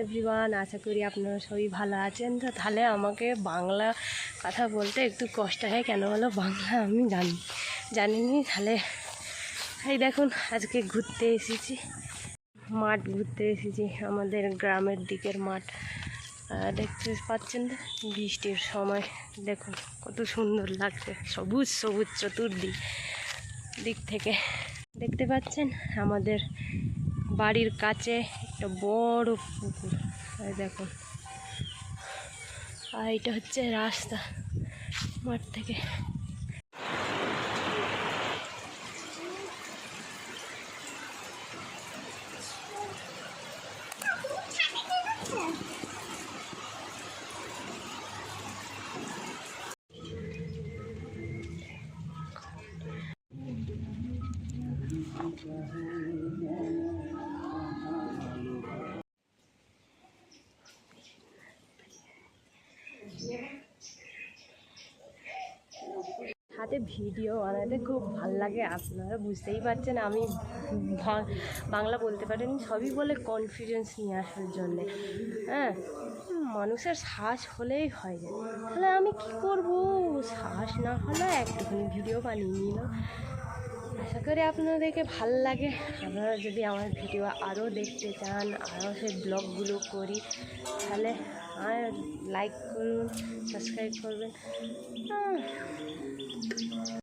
Everyone, আশা করি আপনারা সবাই ভালো আছেন। তো তাহলে আমাকে বাংলা কথা বলতে একটু কষ্ট হয়, কেন বলো, বাংলা আমি জানিনি। তাহলে এই দেখুন, আজকে ঘুরতে এসেছি, মাঠ ঘুরতে এসেছি, আমাদের গ্রামের দিকের মাঠ। দেখতে পাচ্ছেন তো, বৃষ্টির সময় দেখুন কত সুন্দর লাগছে, সবুজ সবুজ চতুর্দিক থেকে দেখতে পাচ্ছেন। আমাদের বাড়ির কাছে একটা বড় পুকুর, দেখুন। আর এটা হচ্ছে রাস্তা মাঠ থেকে। হাতে ভিডিও বানাতে খুব ভাল লাগে, আপনারা বুঝতেই পারছেন। আমি বাংলা বলতে পারিনি, সবই বলে কনফিডেন্স নিয়ে আসার জন্যে। হ্যাঁ, মানুষের শ্বাস হলেই হয় যায়, তাহলে আমি কি করব, শ্বাস না হলে একটুখানি ভিডিও বানিয়ে নিলাম। আশা করি আপনাদেরকে ভাল লাগে। আপনারা যদি আমার ভিডিও আরও দেখতে চান, আরও সেই ব্লগগুলো করি, তাহলে লাইক করুন, সাবস্ক্রাইব করবেন।